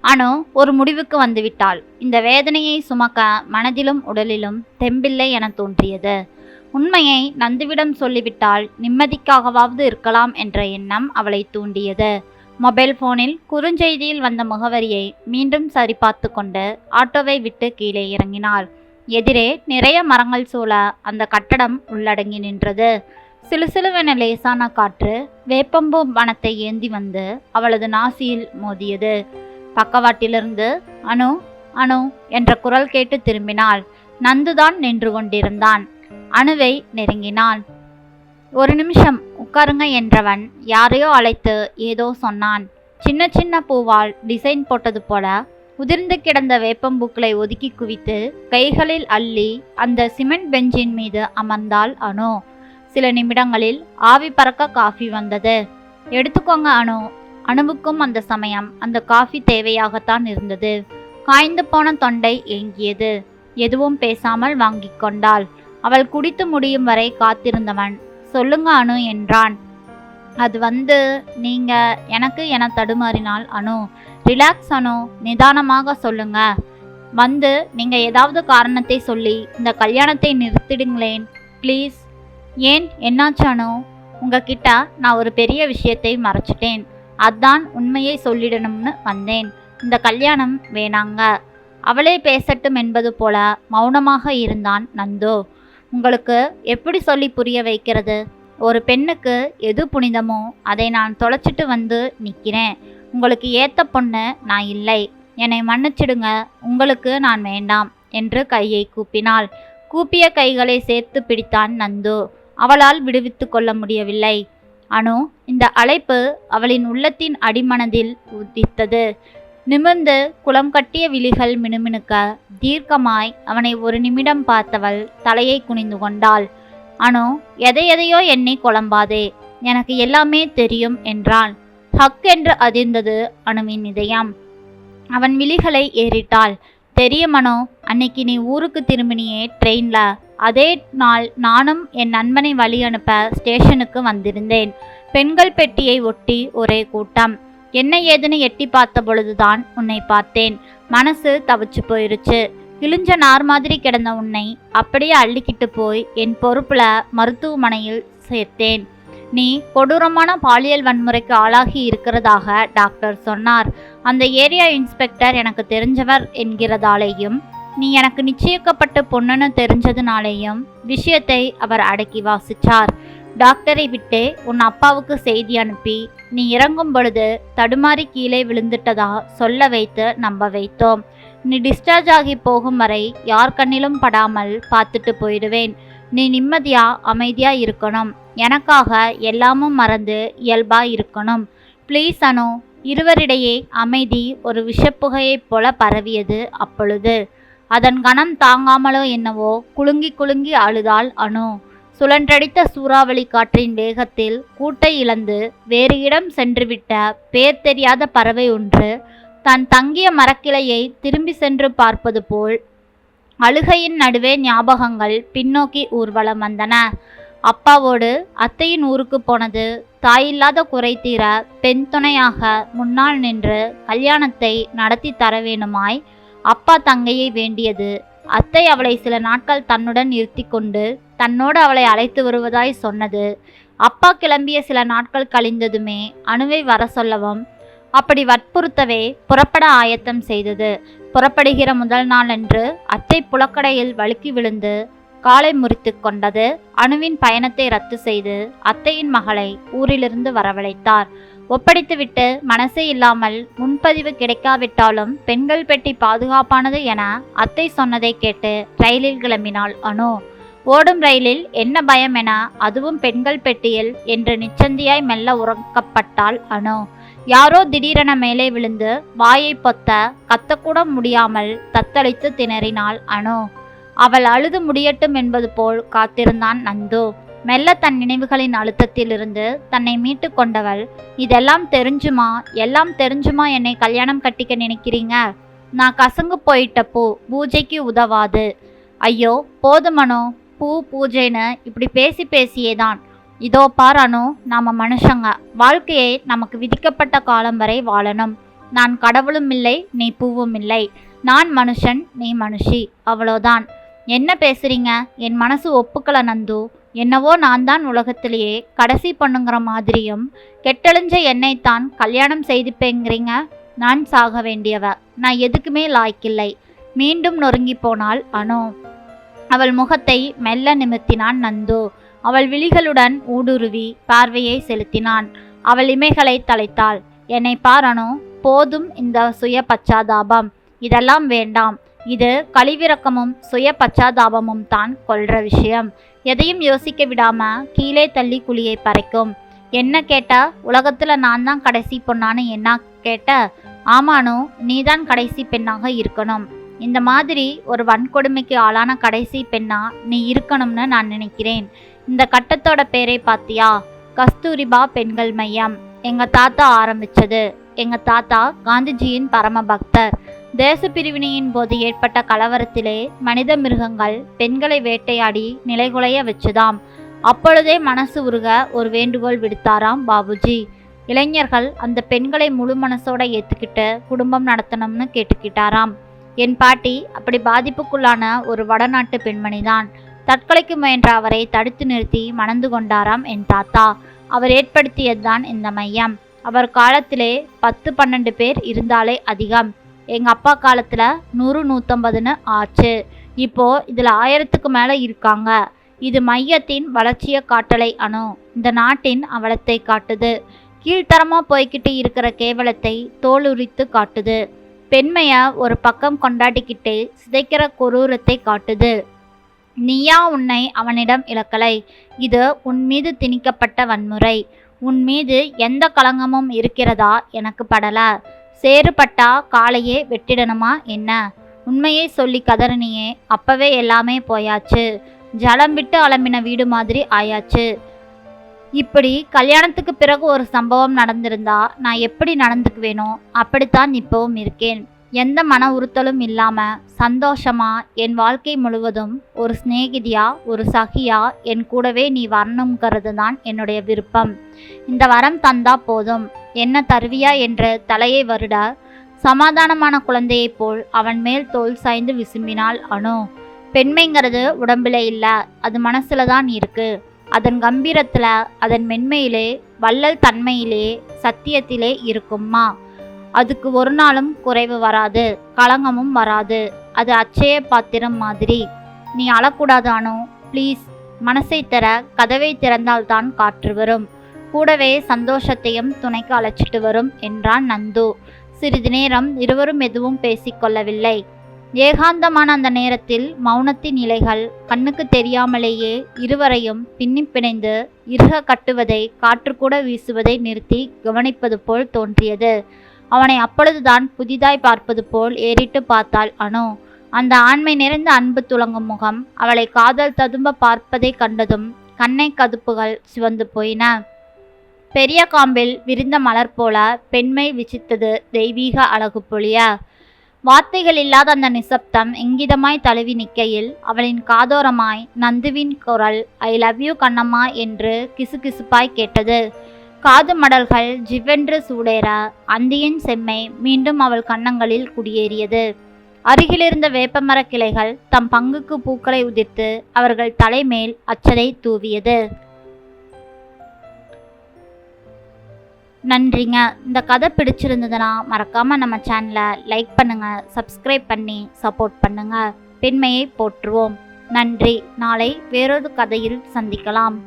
அனு ஒரு முடிவுக்கு வந்துவிட்டாள். இந்த வேதனையை சுமக்க மனதிலும் உடலிலும் தெம்பில்லை என தோன்றியது. உண்மையை நந்துவிடம் சொல்லிவிட்டால் நிம்மதிக்காகவாவது இருக்கலாம் என்ற எண்ணம் அவளை தூண்டியது. மொபைல் போனில் குறுஞ்செய்தியில் வந்த முகவரியை மீண்டும் சரிபார்த்து கொண்டு ஆட்டோவை விட்டு கீழே இறங்கினாள். எதிரே நிறைய மரங்கள் சூழ அந்த கட்டடம் உள்ளடங்கி நின்றது. சிலுசிலுவென லேசான காற்று வேப்பம்பூ வனத்தை ஏந்தி வந்து அவளது நாசியில் மோதியது. பக்கவாட்டிலிருந்து அனு அனு என்ற குரல் கேட்டு திரும்பினாள். நந்துதான் நின்று கொண்டிருந்தான். அணுவை நெருங்கினான். ஒரு நிமிஷம் உட்காருங்க என்றவன் யாரையோ அழைத்து ஏதோ சொன்னான். சின்ன சின்ன பூவால் டிசைன் போட்டது போல உதிர்ந்து கிடந்த வேப்பம்பூக்களை ஒதுக்கி குவித்து கைகளில் அள்ளி அந்த சிமெண்ட் பெஞ்சின் மீது அமர்ந்தாள் அனு. சில நிமிடங்களில் ஆவி பறக்க காஃபி வந்தது. எடுத்துக்கோங்க அனு. அணுவுக்கும் அந்த சமயம் அந்த காஃபி தேவையாகத்தான் இருந்தது. காய்ந்து போன தொண்டை ஏங்கியது. எதுவும் பேசாமல் வாங்கி கொண்டாள். அவள் குடித்து முடியும் வரை காத்திருந்தவன் சொல்லுங்க அனு என்றான். அது நீங்க எனக்கு என தடுமாறினாள் அனு. ரிலாக்ஸ் அனு, நிதானமாக சொல்லுங்க. நீங்க ஏதாவது காரணத்தை சொல்லி இந்த கல்யாணத்தை நிறுத்திடுங்களேன் ப்ளீஸ். ஏன், என்னாச்சு அனு? உங்ககிட்ட நான் ஒரு பெரிய விஷயத்தை மறைச்சிட்டேன். அதான் உண்மையை சொல்லிடணும்னு வந்தேன். இந்த கல்யாணம் வேணாங்க. அவளே பேசட்டும் என்பது போல மௌனமாக இருந்தான் நந்து. உங்களுக்கு எப்படி சொல்லி புரிய வைக்கிறது? ஒரு பெண்ணுக்கு எது புனிதமோ அதை நான் தொலைச்சிட்டு வந்து நிற்கிறேன். உங்களுக்கு ஏத்த பொண்ணு நான் இல்லை. என்னை மன்னிச்சிடுங்க. உங்களுக்கு நான் வேண்டாம் என்று கையை கூப்பினாள். கூப்பிய கைகளை சேர்த்து பிடித்தான் நந்து. அவளால் விடுவித்து கொள்ள முடியவில்லை. அனு, இந்த அழைப்பு அவளின் உள்ளத்தின் அடிமனதில் உதித்தது. நிமிர்ந்து குளம் கட்டிய விழிகள் மினுமினுக்க தீர்க்கமாய் அவனை ஒரு நிமிடம் பார்த்தவள் தலையை குனிந்து கொண்டாள். அனு, எதையோ எண்ணி குழம்பாதே. எனக்கு எல்லாமே தெரியும் என்றான். ஹக் என்று அதிர்ந்தது அணுவின் இதயம். அவன் விழிகளை ஏறிட்டாள். தெரியும் அனு, அன்னைக்கு நீ ஊருக்கு திரும்பினியே ட்ரெயின்ல. அதே நாள் நானும் என் நண்பனை வழி அனுப்ப ஸ்டேஷனுக்கு வந்திருந்தேன். பெண்கள் பெட்டியை ஒட்டி ஒரே கூட்டம். என்ன ஏதுன்னு எட்டி பார்த்த பொழுதுதான் உன்னை பார்த்தேன். மனசு தவிச்சு போயிருச்சு. கிழிஞ்ச நார் மாதிரி கிடந்த உன்னை அப்படியே அள்ளிக்கிட்டு போய் என் பொறுப்புல மருத்துவமனையில் சேர்த்தேன். நீ கொடூரமான பாலியல் வன்முறைக்கு ஆளாகி இருக்கிறதாக டாக்டர் சொன்னார். அந்த ஏரியா இன்ஸ்பெக்டர் எனக்கு தெரிஞ்சவர் என்கிறதாலேயும் நீ எனக்கு நிச்சயிக்கப்பட்ட பொண்ணுன்னு தெரிஞ்சதுனாலேயும் விஷயத்தை அவர் அடக்கி வாசிச்சார். டாக்டரை விட்டு உன் அப்பாவுக்கு செய்தி அனுப்பி நீ இறங்கும் பொழுது தடுமாறி கீழே விழுந்துட்டதா சொல்ல வைத்து நம்ப வைத்தோம். நீ டிஸ்சார்ஜ் ஆகி போகும் வரை யார் கண்ணிலும் படாமல் பார்த்துட்டு போயிடுவேன். நீ நிம்மதியா அமைதியா இருக்கணும். எனக்காக எல்லாமும் மறந்து இயல்பா இருக்கணும். ப்ளீஸ் அனு. இருவரிடையே அமைதி ஒரு விஷப்புகையைப் போல பரவியது. அப்பொழுது அதன் கணம் தாங்காமலோ என்னவோ குலுங்கி குலுங்கி அழுதாள் அனு. சுழன்றடித்த சூறாவளி காற்றின் வேகத்தில் கூட்டை இழந்து வேறு இடம் சென்றுவிட்ட பேர் தெரியாத பறவை ஒன்று தான் தங்கிய மரக்கிளையை திரும்பி சென்று பார்ப்பது போல் அழுகையின் நடுவே ஞாபகங்கள் பின்னோக்கி ஊர்வலம் வந்தன. அப்பாவோடு அத்தையின் ஊருக்கு போனது, தாயில்லாத குறை தீர பெண் துணையாக முன்னால் நின்று கல்யாணத்தை நடத்தி தர வேணுமாய் அப்பா தங்கையை வேண்டியது, அத்தை அவளை சில நாட்கள் தன்னுடன் இருத்தி கொண்டு தன்னோடு அவளை அழைத்து வருவதாய் சொன்னது, அப்பா கிளம்பிய சில நாட்கள் கழிந்ததுமே அணுவை வர சொல்லவும் அப்படி வற்புறுத்தவே புறப்பட ஆயத்தம் செய்தது. புறப்படுகிற முதல் நாளன்று அத்தை புலக்கடையில் வழுக்கி விழுந்து காலை முறித்து கொண்டது. அணுவின் பயணத்தை ரத்து செய்து அத்தையின் மகளை ஊரிலிருந்து வரவழைத்தார். ஒப்படைத்துவிட்டு மனசே இல்லாமல் முன்பதிவு கிடைக்காவிட்டாலும் பெண்கள் பெட்டி பாதுகாப்பானது என அத்தை சொன்னதை கேட்டு ரயிலில் கிளம்பினாள் அனு. ஓடும் ரயிலில் என்ன பயம் என அதுவும் பெண்கள் பெட்டியில் என்று நிச்சந்தியாய் மெல்ல உறக்கப்பட்டாள் அனு. யாரோ திடீரென மேலே விழுந்து வாயை பொத்த கத்தக்கூட முடியாமல் தத்தளித்து திணறினாள் அனு. அவள் அழுது முடியட்டும் என்பது போல் காத்திருந்தான் நந்து. மெல்ல தன் நினைவுகளின் அழுத்தத்திலிருந்து தன்னை மீட்டு கொண்டவள், இதெல்லாம் எல்லாம் தெரிஞ்சுமா என்னை கல்யாணம் கட்டிக்க நினைக்கிறீங்க? நான் கசங்கு போயிட்ட பூ பூஜைக்கு உதவாது. ஐயோ போதும் அனு, பூஜைன்னு இப்படி பேசியேதான். இதோ பார் அனு, நாம மனுஷங்க, வாழ்க்கையை நமக்கு விதிக்கப்பட்ட காலம் வரை வாழணும். நான் கடவுளும் இல்லை, நீ பூவும் இல்லை. நான் மனுஷன், நீ மனுஷி, அவ்வளோதான். என்ன பேசுறீங்க? என் மனசு ஒப்புக்கல நந்து. என்னவோ நான் தான் உலகத்திலேயே கடைசி பொண்ணுங்கிற மாதிரியும் கெட்டழிஞ்ச என்னைத்தான் கல்யாணம் செய்துப்பேங்கிறீங்க. நான் சாக வேண்டியவ. நான் எதுக்குமே லாய்க்கில்லை. மீண்டும் நொறுங்கி போனாள் அனு. அவள் முகத்தை மெல்ல நிமிர்த்தினான் நந்து. அவள் விழிகளுடன் ஊடுருவி பார்வையை செலுத்தினான். அவள் இமைகளை தலைத்தாள். என்னை பார் அனு, போதும் இந்த சுய பச்சாதாபம். இதெல்லாம் வேண்டாம். இது கழிவிறக்கமும் சுய பச்சாதாபமும் தான் கொல்ற விஷயம். எதையும் யோசிக்க விடாம கீழே தள்ளி குழியை பறைக்கும். என்ன கேட்ட? உலகத்துல நான் தான் கடைசி பொண்ணான்னு என்ன கேட்ட? ஆமானு, நீதான் கடைசி பெண்ணாக இருக்கணும். இந்த மாதிரி ஒரு வன்கொடுமைக்கு ஆளான கடைசி பெண்ணா நீ இருக்கணும்னு நான் நினைக்கிறேன். இந்த கட்டத்தோட பேரை பாத்தியா? கஸ்தூரிபா பெண்கள் மையம். எங்க தாத்தா ஆரம்பிச்சது. எங்க தாத்தா காந்திஜியின் பரம பக்தர். தேச பிரிவினையின் போது ஏற்பட்ட கலவரத்திலே மனித மிருகங்கள் பெண்களை வேட்டையாடி நிலைகுலைய வச்சுதாம். அப்பொழுதே மனசு உருக ஒரு வேண்டுகோள் விடுத்தாராம் பாபுஜி. இளைஞர்கள் அந்த பெண்களை முழு மனசோட ஏத்துக்கிட்டு குடும்பம் நடத்தணும்னு கேட்டுக்கிட்டாராம். என் பாட்டி அப்படி பாதிப்புக்குள்ளான ஒரு வடநாட்டு பெண்மணிதான். தற்கொலைக்கு முயன்ற அவரை தடுத்து நிறுத்தி மணந்து கொண்டாராம் என் தாத்தா. அவர் ஏற்படுத்தியதுதான் இந்த மையம். அவர் காலத்திலே 10-12 பேர் இருந்தாலே அதிகம். எங்க அப்பா காலத்துல 100-150ன்னு ஆச்சு. இப்போ இதுல 1000க்கு மேல இருக்காங்க. இது மையத்தின் வளர்ச்சியை காட்டலை அனு, இந்த நாட்டின் அவலத்தை காட்டுது. கீழ்த்தரமா போய்கிட்டு இருக்கிற கேவலத்தை தோலுரித்து காட்டுது. பெண்மைய ஒரு பக்கம் கொண்டாடிக்கிட்டே சிதைக்கிற கொரூரத்தை காட்டுது. நீயா உன்னை அவனிடம் இழக்கலை. இது உன் மீது திணிக்கப்பட்ட வன்முறை. உன் மீது எந்த களங்கமும் இருக்கிறதா எனக்கு படல. சேறுபட்டா காலையே வெட்டிடணுமா என்ன? உண்மையை சொல்லி கதறனியே, அப்பவே எல்லாமே போயாச்சு. ஜலம் விட்டு அலம்பின வீடு மாதிரி ஆயாச்சு. இப்படி கல்யாணத்துக்கு பிறகு ஒரு சம்பவம் நடந்திருந்தா நான் எப்படி நடந்துக்குவேனோ அப்படித்தான் இப்பவும் இருக்கேன். எந்த மன உறுத்தலும் இல்லாம சந்தோஷமா என் வாழ்க்கை முழுவதும் ஒரு சிநேகிதியா, ஒரு சகியா என் கூடவே நீ வரணுங்கிறது தான் என்னுடைய விருப்பம். இந்த வரம் தந்தா போதும். என்ன தருவியா என்று தலையை வருட சமாதானமான குழந்தையைப் போல் அவன் மேல் தோல் சாய்ந்து விசும்பினாள் அனு. பெண்மைங்கிறது உடம்புல இல்ல, அது மனசுல தான் இருக்கு. அதன் கம்பீரத்துல, அதன் மென்மையிலே, வள்ளல் தன்மையிலே, சத்தியத்திலே இருக்கும்மா. அதுக்கு ஒரு நாளும் குறைவு வராது, களங்கமும் வராது. அது அச்சய பாத்திரம் மாதிரி. நீ அழக்கூடாது அனு, ப்ளீஸ். மனசை தர கதவை திறந்தால்தான் காற்று வரும். கூடவே சந்தோஷத்தையும் துணைக்கு அழைச்சிட்டு வரும் என்றான் நந்து. சிறிது நேரம் இருவரும் எதுவும் பேசிக்கொள்ளவில்லை. ஏகாந்தமான அந்த நேரத்தில் மௌனத்தின் இலைகள் கண்ணுக்கு தெரியாமலேயே இருவரையும் பின்னி பிணைந்து இறுக கட்டுவதை, காற்று கூட வீசுவதை நிறுத்தி கவனிப்பது போல் தோன்றியது. அவனை அப்பொழுதுதான் புதிதாய் பார்ப்பது போல் ஏறிட்டு பார்த்தாள் அனு. அந்த ஆண்மை நிறைந்த அன்பு துளங்கும் முகம் அவளை காதல் ததும்ப பார்ப்பதை கண்டதும் கண்ணை கதுப்புகள் சிவந்து போயின. பெரிய காம்பில் விரிந்த மலர் போல பெண்மை விசித்தது தெய்வீக அழகு பொழிய. வார்த்தைகள் இல்லாத அந்த நிசப்தம் இங்கிதமாய் தழுவி நிற்கையில் அவளின் காதோரமாய் நந்துவின் குரல் ஐ லவ் யூ கண்ணம்மா என்று கிசுகிசுப்பாய் கேட்டது. காது மடல்கள் ஜிவென்று சூடேற அந்தியின் செம்மை மீண்டும் அவள் கன்னங்களில் குடியேறியது. அருகிலிருந்த வேப்பமர கிளைகள் தம் பங்குக்கு பூக்களை உதிர்த்து அவர்கள் தலைமேல் அச்சதை தூவியது. நன்றிங்க. இந்த கதை பிடிச்சிருந்ததுன்னா மறக்காமல் நம்ம சேனலை லைக் பண்ணுங்கள், சப்ஸ்கிரைப் பண்ணி சப்போர்ட் பண்ணுங்கள். பெண்மையை போற்றுவோம். நன்றி. நாளை வேறொரு கதையில் சந்திக்கலாம்.